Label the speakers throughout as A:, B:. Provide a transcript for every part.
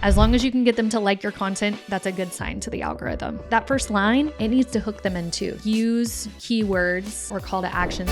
A: As long as you can get them to like your content, that's a good sign to the algorithm. That first line, it needs to hook them in too. Use keywords or call to actions.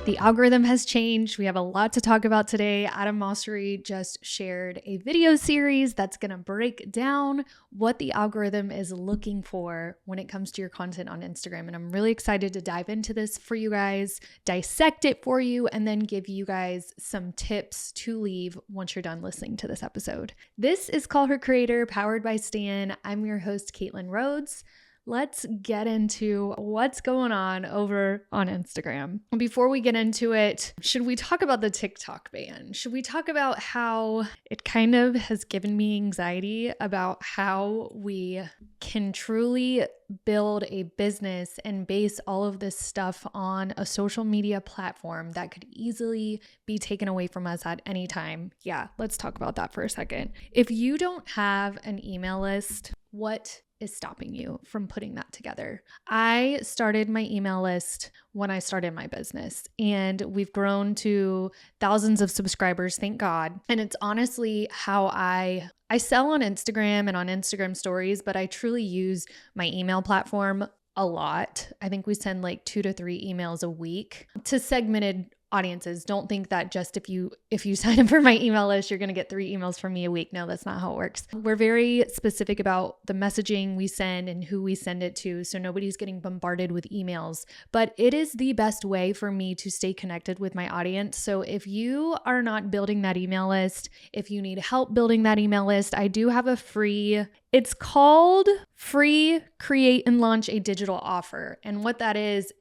A: The algorithm has changed. We have a lot to talk about today. Adam Mosseri just shared a video series that's going to break down what the algorithm is looking for when it comes to your content on Instagram. And I'm really excited to dive into this for you guys, dissect it for you, and then give you guys some tips to leave once you're done listening to this episode. This is Call Her Creator, powered by Stan. I'm your host, Caitlin Rhodes. Let's get into what's going on over on Instagram. Before we get into it, should we talk about the TikTok ban? Should we talk about how it kind of has given me anxiety about how we can truly build a business and base all of this stuff on a social media platform that could easily be taken away from us at any time? Yeah, let's talk about that for a second. If you don't have an email list, what is stopping you from putting that together? I started my email list when I started my business, and we've grown to thousands of subscribers, thank God. And it's honestly how I sell on Instagram and on Instagram stories, but I truly use my email platform a lot. I think we send like 2 to 3 emails a week to segmented audiences. Don't think that just if you sign up for my email list, you're going to get 3 emails from me a week. No, that's not how it works. We're very specific about the messaging we send and who we send it to, so nobody's getting bombarded with emails. But it is the best way for me to stay connected with my audience. So if you are not building that email list, if you need help building that email list, I do have it's called Free Create and Launch a Digital Offer. And what that is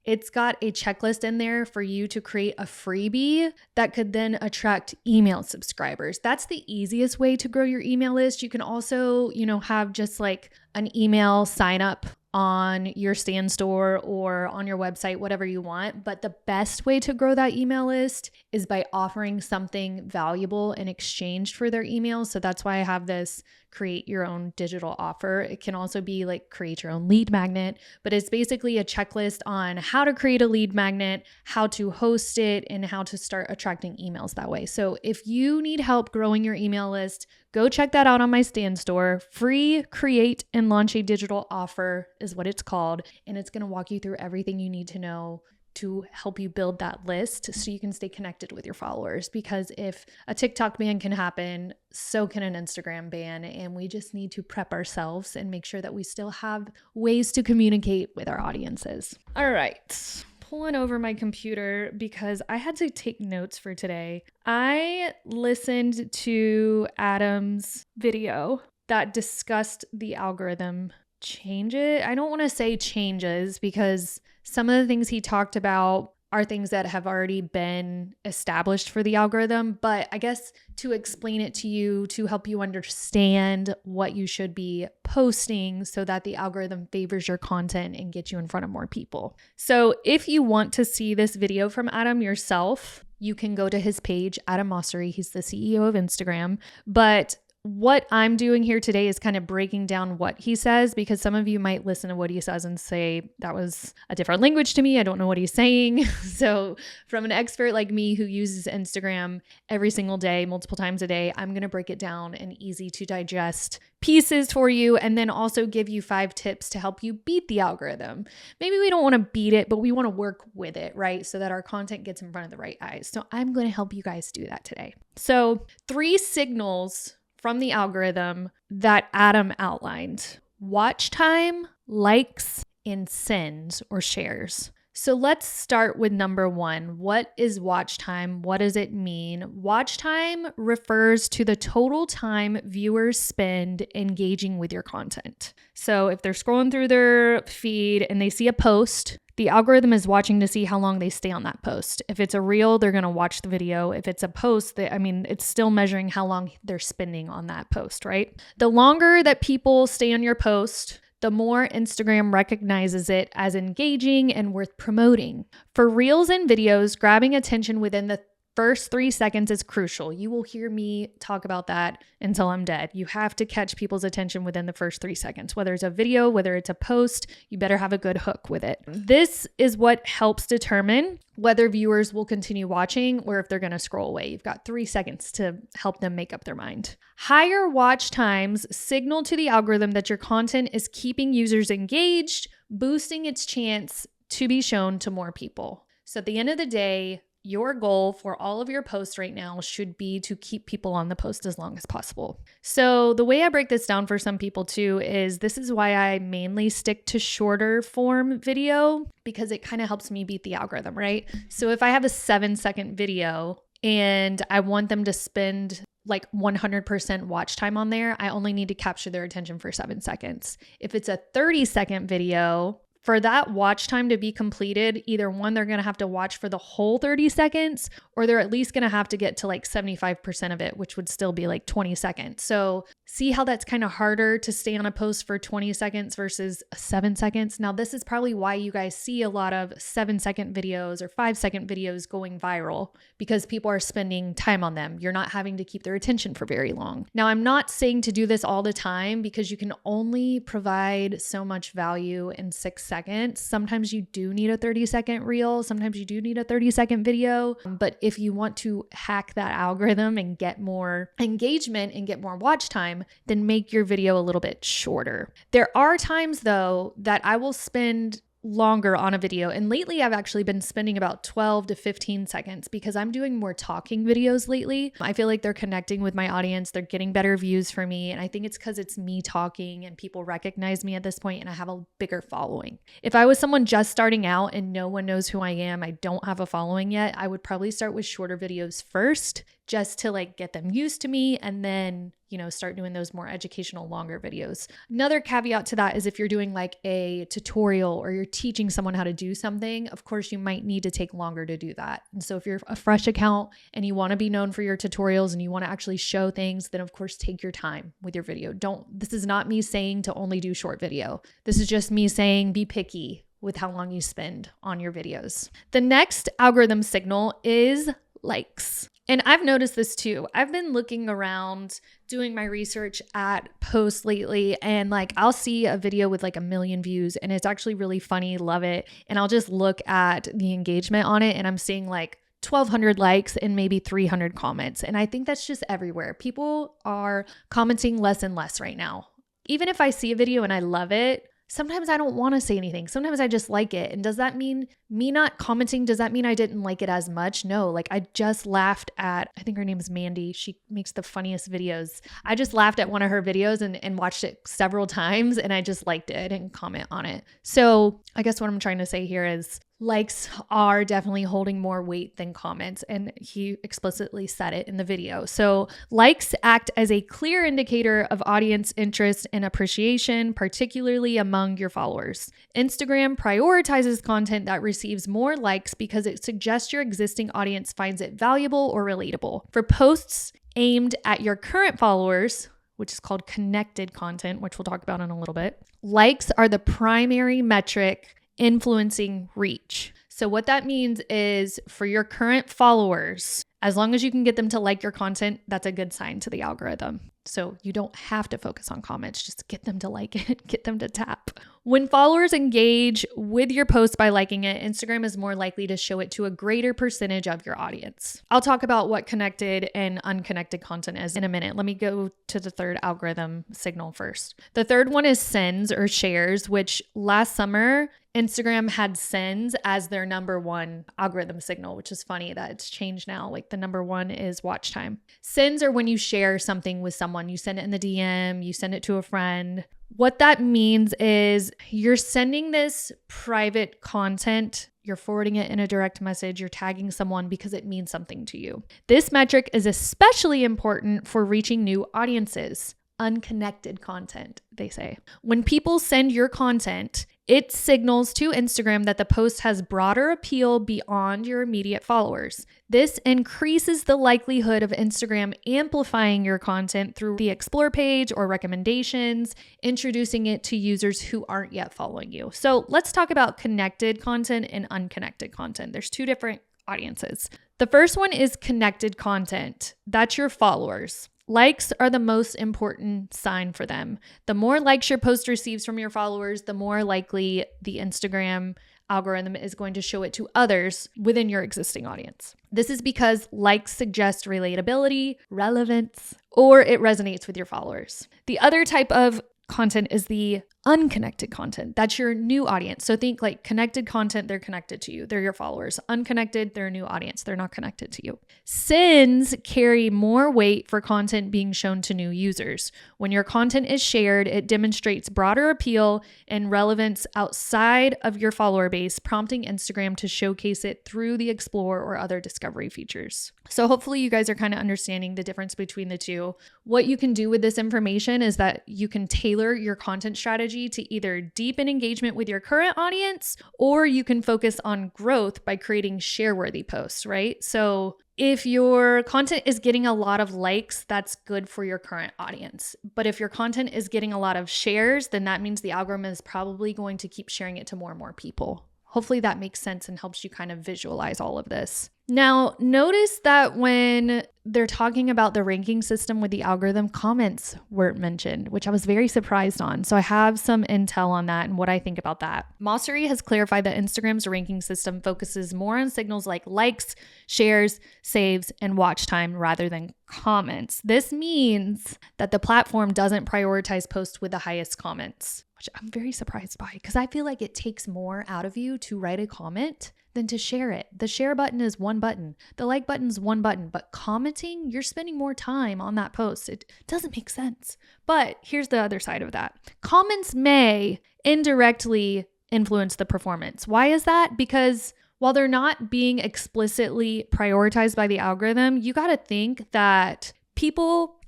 A: it's got a checklist in there for you to create a freebie that could then attract email subscribers. That's the easiest way to grow your email list. You can also, have just like an email sign up on your Stan store or on your website, whatever you want. But the best way to grow that email list is by offering something valuable in exchange for their emails. So that's why I have this create your own digital offer. It can also be like create your own lead magnet, but it's basically a checklist on how to create a lead magnet, how to host it, and how to start attracting emails that way. So if you need help growing your email list, go check that out on my Stan store. Free Create and Launch a Digital Offer is what it's called. And it's going to walk you through everything you need to know to help you build that list so you can stay connected with your followers. Because if a TikTok ban can happen, so can an Instagram ban. And we just need to prep ourselves and make sure that we still have ways to communicate with our audiences. All right. Pulling over my computer because I had to take notes for today. I listened to Adam's video that discussed the algorithm changes. I don't want to say changes because some of the things he talked about are things that have already been established for the algorithm, but I guess to explain it to you, to help you understand what you should be posting so that the algorithm favors your content and gets you in front of more people. So if you want to see this video from Adam yourself, you can go to his page, Adam Mosseri. He's the CEO of Instagram, but what I'm doing here today is kind of breaking down what he says, because some of you might listen to what he says and say, that was a different language to me. I don't know what he's saying. So from an expert like me who uses Instagram every single day, multiple times a day, I'm going to break it down in easy to digest pieces for you, and then also give you 5 tips to help you beat the algorithm. Maybe we don't want to beat it, but we want to work with it, right? So that our content gets in front of the right eyes. So I'm going to help you guys do that today. So 3 signals from the algorithm that Adam outlined: watch time, likes, and sends or shares. So let's start with number 1. What is watch time? What does it mean? Watch time refers to the total time viewers spend engaging with your content. So if they're scrolling through their feed and they see a post, the algorithm is watching to see how long they stay on that post. If it's a reel, they're going to watch the video. If it's a post, it's still measuring how long they're spending on that post, right? The longer that people stay on your post, the more Instagram recognizes it as engaging and worth promoting. For reels and videos, grabbing attention within the First 3 seconds is crucial. You will hear me talk about that until I'm dead. You have to catch people's attention within the first 3 seconds. Whether it's a video, whether it's a post, you better have a good hook with it. This is what helps determine whether viewers will continue watching or if they're going to scroll away. You've got 3 seconds to help them make up their mind. Higher watch times signal to the algorithm that your content is keeping users engaged, boosting its chance to be shown to more people. So at the end of the day, your goal for all of your posts right now should be to keep people on the post as long as possible. So the way I break this down for some people too is this is why I mainly stick to shorter form video, because it kind of helps me beat the algorithm, right? So if I have a 7-second video and I want them to spend like 100% watch time on there, I only need to capture their attention for 7 seconds. If it's a 30-second video, for that watch time to be completed, either one, they're going to have to watch for the whole 30 seconds, or they're at least going to have to get to like 75% of it, which would still be like 20 seconds. So see how that's kind of harder to stay on a post for 20 seconds versus 7 seconds. Now, this is probably why you guys see a lot of 7-second videos or 5-second videos going viral, because people are spending time on them. You're not having to keep their attention for very long. Now, I'm not saying to do this all the time, because you can only provide so much value in 6 seconds. Sometimes you do need a 30-second reel. Sometimes you do need a 30-second video. But if you want to hack that algorithm and get more engagement and get more watch time, then make your video a little bit shorter. There are times though that I will spend longer on a video. And lately I've actually been spending about 12 to 15 seconds because I'm doing more talking videos lately. I feel like they're connecting with my audience. They're getting better views for me. And I think it's because it's me talking and people recognize me at this point and I have a bigger following. If I was someone just starting out and no one knows who I am, I don't have a following yet, I would probably start with shorter videos first, just to like get them used to me, and then, start doing those more educational, longer videos. Another caveat to that is if you're doing like a tutorial or you're teaching someone how to do something, of course you might need to take longer to do that. And so if you're a fresh account and you want to be known for your tutorials and you want to actually show things, then of course take your time with your video. This is not me saying to only do short video. This is just me saying be picky with how long you spend on your videos. The next algorithm signal is likes. And I've noticed this too. I've been looking around doing my research at posts lately, and like I'll see a video with like 1 million views and it's actually really funny, love it. And I'll just look at the engagement on it and I'm seeing like 1,200 likes and maybe 300 comments. And I think that's just everywhere. People are commenting less and less right now. Even if I see a video and I love it, sometimes I don't want to say anything. Sometimes I just like it. And does that mean me not commenting? Does that mean I didn't like it as much? No, like I just laughed at, I think her name is Mandy. She makes the funniest videos. I just laughed at one of her videos and watched it several times and I just liked it. I didn't comment on it. So I guess what I'm trying to say here is likes are definitely holding more weight than comments, and he explicitly said it in the video. So likes act as a clear indicator of audience interest and appreciation, particularly among your followers. Instagram prioritizes content that receives more likes because it suggests your existing audience finds it valuable or relatable. For posts aimed at your current followers, which is called connected content, which we'll talk about in a little bit, likes are the primary metric influencing reach. So what that means is for your current followers, as long as you can get them to like your content, that's a good sign to the algorithm. So you don't have to focus on comments, just get them to like it, get them to tap. When followers engage with your post by liking it, Instagram is more likely to show it to a greater percentage of your audience. I'll talk about what connected and unconnected content is in a minute. Let me go to the third algorithm signal first. The third one is sends or shares, which last summer, Instagram had sends as their number one algorithm signal, which is funny that it's changed now. Like the number one is watch time. Sends are when you share something with someone. You send it in the DM, you send it to a friend. What that means is you're sending this private content, you're forwarding it in a direct message, you're tagging someone because it means something to you. This metric is especially important for reaching new audiences. Unconnected content, they say. When people send your content, it signals to Instagram that the post has broader appeal beyond your immediate followers. This increases the likelihood of Instagram amplifying your content through the explore page or recommendations, introducing it to users who aren't yet following you. So let's talk about connected content and unconnected content. There's two different audiences. The first one is connected content. That's your followers. Likes are the most important sign for them. The more likes your post receives from your followers, the more likely the Instagram algorithm is going to show it to others within your existing audience. This is because likes suggest relatability, relevance, or it resonates with your followers. The other type of content is the unconnected content. That's your new audience. So think like connected content, they're connected to you. They're your followers. Unconnected, they're a new audience. They're not connected to you. Sins carry more weight for content being shown to new users. When your content is shared, it demonstrates broader appeal and relevance outside of your follower base, prompting Instagram to showcase it through the Explore or other discovery features. So hopefully you guys are kind of understanding the difference between the two. What you can do with this information is that you can tailor your content strategy to either deepen engagement with your current audience, or you can focus on growth by creating share-worthy posts, right? So if your content is getting a lot of likes, that's good for your current audience. But if your content is getting a lot of shares, then that means the algorithm is probably going to keep sharing it to more and more people. Hopefully that makes sense and helps you kind of visualize all of this. Now, notice that when they're talking about the ranking system with the algorithm, comments weren't mentioned, which I was very surprised on. So I have some intel on that and what I think about that. Mosseri has clarified that Instagram's ranking system focuses more on signals like likes, shares, saves, and watch time rather than comments. This means that the platform doesn't prioritize posts with the highest comments, which I'm very surprised by because I feel like it takes more out of you to write a comment than to share it. The share button is one button. The like button is one button, but commenting, you're spending more time on that post. It doesn't make sense. But here's the other side of that. Comments may indirectly influence the performance. Why is that? Because while they're not being explicitly prioritized by the algorithm, you got to think that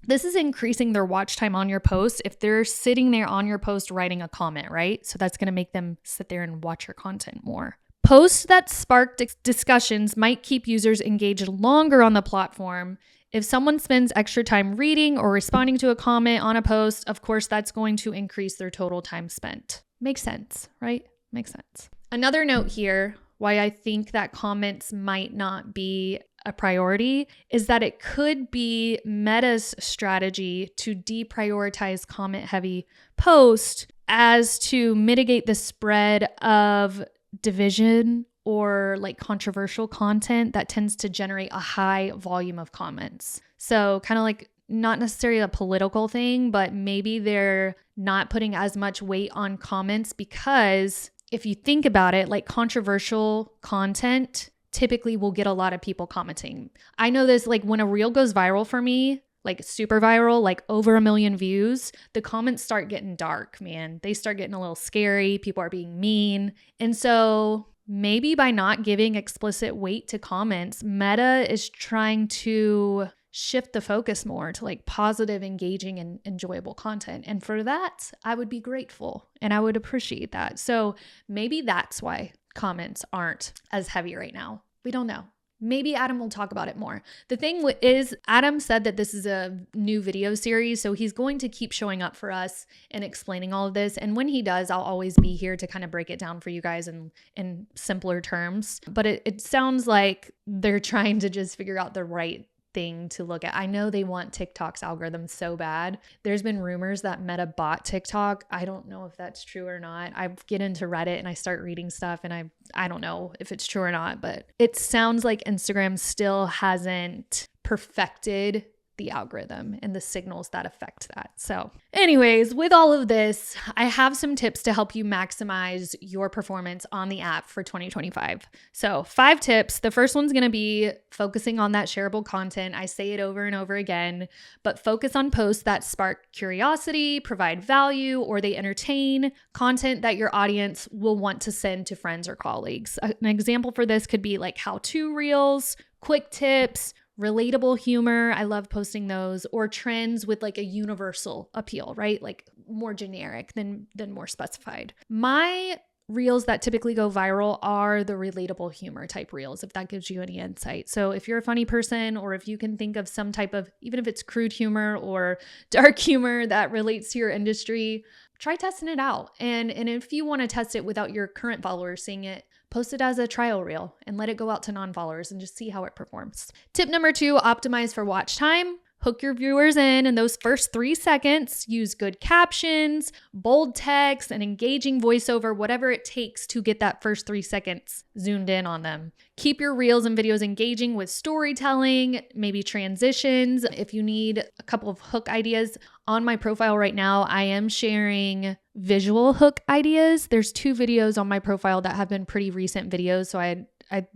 A: this is increasing their watch time on your post if they're sitting there on your post writing a comment, right? So that's going to make them sit there and watch your content more. Posts that spark discussions might keep users engaged longer on the platform. If someone spends extra time reading or responding to a comment on a post, of course, that's going to increase their total time spent. Makes sense, right? Makes sense. Another note here, why I think that comments might not be a priority, is that it could be Meta's strategy to deprioritize comment-heavy posts as to mitigate the spread of division or like controversial content that tends to generate a high volume of comments. So kind of like not necessarily a political thing, but maybe they're not putting as much weight on comments because if you think about it, like controversial content typically will get a lot of people commenting. I know this, like when a reel goes viral for me, like super viral, like over 1 million views, the comments start getting dark, man. They start getting a little scary. People are being mean. And so maybe by not giving explicit weight to comments, Meta is trying to shift the focus more to like positive, engaging, and enjoyable content. And for that, I would be grateful and I would appreciate that. So maybe that's why comments aren't as heavy right now. We don't know. Maybe Adam will talk about it more. The thing is, Adam said that this is a new video series, so he's going to keep showing up for us and explaining all of this. And when he does, I'll always be here to kind of break it down for you guys in simpler terms. But it sounds like they're trying to just figure out the right thing to look at. I know they want TikTok's algorithm so bad. There's been rumors that Meta bought TikTok. I don't know if that's true or not. I get into Reddit and I start reading stuff and I don't know if it's true or not, but it sounds like Instagram still hasn't perfected the algorithm and the signals that affect that. So anyways, with all of this, I have some tips to help you maximize your performance on the app for 2025. So 5 tips. The first one's going to be focusing on that shareable content. I say it over and over again, but focus on posts that spark curiosity, provide value, or they entertain, content that your audience will want to send to friends or colleagues. An example for this could be like how-to reels, quick tips, relatable humor. I love posting those, or trends with like a universal appeal, right? Like more generic than more specified. My reels that typically go viral are the relatable humor type reels, if that gives you any insight. So if you're a funny person, or if you can think of some type of, even if it's crude humor or dark humor that relates to your industry, try testing it out. And if you want to test it without your current followers seeing it, Post it as a trial reel and let it go out to non-followers and just see how it performs. Tip number 2, optimize for watch time. Hook your viewers in those first 3 seconds. Use good captions, bold text, and engaging voiceover, whatever it takes to get that first 3 seconds zoomed in on them. Keep your reels and videos engaging with storytelling, maybe transitions. If you need a couple of hook ideas, on my profile right now, I am sharing visual hook ideas. There's 2 videos on my profile that have been pretty recent videos, so I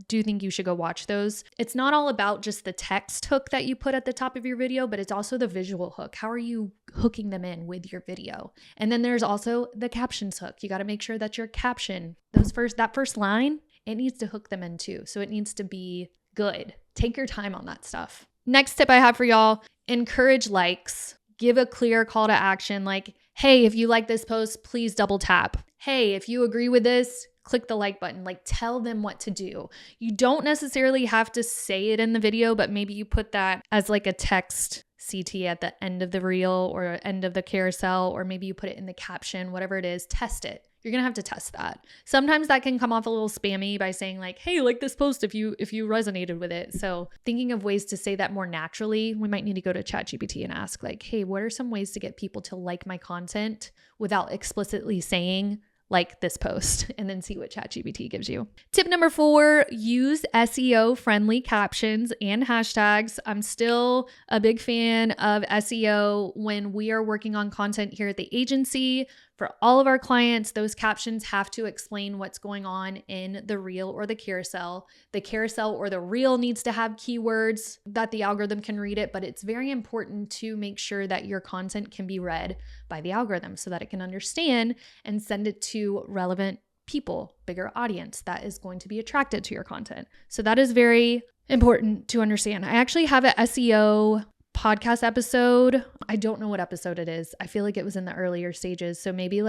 A: do think you should go watch those. It's not all about just the text hook that you put at the top of your video, but it's also the visual hook. How are you hooking them in with your video? And then there's also the captions hook. You got to make sure that your caption, that first line, it needs to hook them in too. So it needs to be good. Take your time on that stuff. Next tip I have for y'all, encourage likes. Give a clear call to action like, hey, if you like this post, please double tap. Hey, if you agree with this, click the like button. Like, tell them what to do. You don't necessarily have to say it in the video, but maybe you put that as like a text CT at the end of the reel or end of the carousel, or maybe you put it in the caption, whatever it is, test it. You're going to have to test that. Sometimes that can come off a little spammy by saying like, hey, like this post if you resonated with it. So thinking of ways to say that more naturally, we might need to go to ChatGPT and ask like, hey, what are some ways to get people to like my content without explicitly saying like this post, and then see what ChatGPT gives you. Tip number 4, use SEO friendly captions and hashtags. I'm still a big fan of SEO when we are working on content here at the agency. For all of our clients, those captions have to explain what's going on in the reel or the carousel. The carousel or the reel needs to have keywords that the algorithm can read it, but it's very important to make sure that your content can be read by the algorithm so that it can understand and send it to relevant people, bigger audience that is going to be attracted to your content. So that is very important to understand. I actually have an SEO podcast episode. I don't know what episode it is. I feel like it was in the earlier stages. So maybe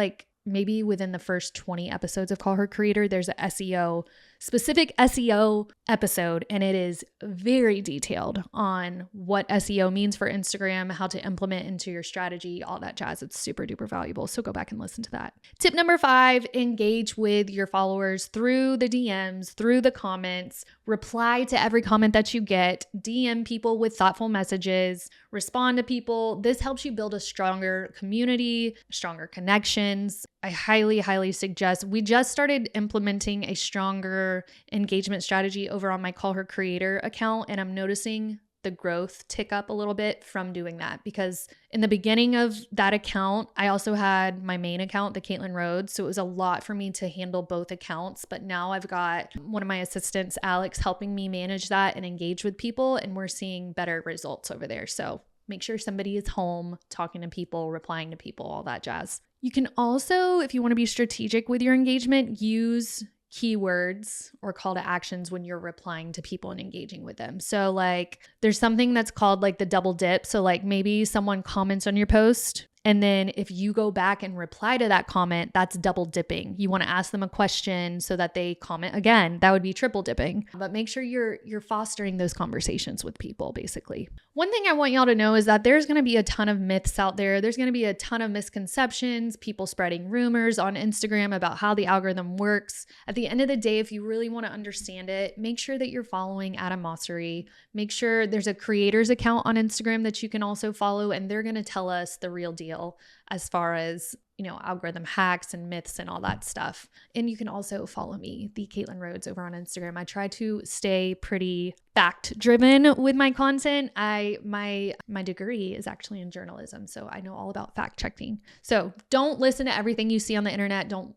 A: within the first 20 episodes of Call Her Creator, there's a specific SEO episode, and it is very detailed on what SEO means for Instagram, how to implement into your strategy, all that jazz. It's super duper valuable. So go back and listen to that. Tip number 5, engage with your followers through the DMs, through the comments, reply to every comment that you get, DM people with thoughtful messages, respond to people. This helps you build a stronger community, stronger connections. I highly, highly suggest. We just started implementing a stronger engagement strategy over on my Call Her Creator account, and I'm noticing the growth tick up a little bit from doing that, because in the beginning of that account, I also had my main account, the Caitlin Rhodes. So it was a lot for me to handle both accounts. But now I've got one of my assistants, Alex, helping me manage that and engage with people, and we're seeing better results over there. So make sure somebody is home, talking to people, replying to people, all that jazz. You can also, if you want to be strategic with your engagement, use keywords or call to actions when you're replying to people and engaging with them. So like there's something that's called like the double dip. So like maybe someone comments on your post, and then if you go back and reply to that comment, that's double dipping. You want to ask them a question so that they comment again. That would be triple dipping. But make sure you're fostering those conversations with people, basically. One thing I want y'all to know is that there's going to be a ton of myths out there. There's going to be a ton of misconceptions, people spreading rumors on Instagram about how the algorithm works. At the end of the day, if you really want to understand it, make sure that you're following Adam Mosseri. Make sure there's a creators account on Instagram that you can also follow, and they're going to tell us the real deal as far as, algorithm hacks and myths and all that stuff. And you can also follow me, the Caitlin Rhodes, over on Instagram. I try to stay pretty fact driven with my content. My degree is actually in journalism, so I know all about fact checking. So don't listen to everything you see on the internet. Don't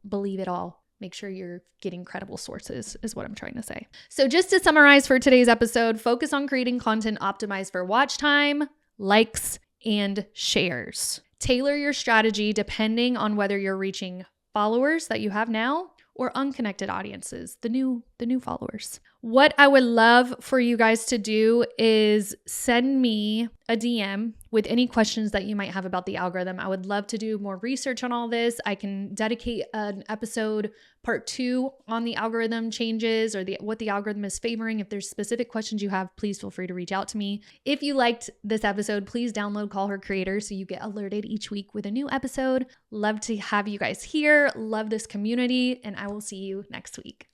A: believe it all. Make sure you're getting credible sources is what I'm trying to say. So just to summarize for today's episode, focus on creating content optimized for watch time, likes, and shares. Tailor your strategy depending on whether you're reaching followers that you have now or unconnected audiences, the new followers. What I would love for you guys to do is send me a DM with any questions that you might have about the algorithm. I would love to do more research on all this. I can dedicate an episode part 2 on the algorithm changes or what the algorithm is favoring. If there's specific questions you have, please feel free to reach out to me. If you liked this episode, please download Call Her Creator so you get alerted each week with a new episode. Love to have you guys here. Love this community, and I will see you next week.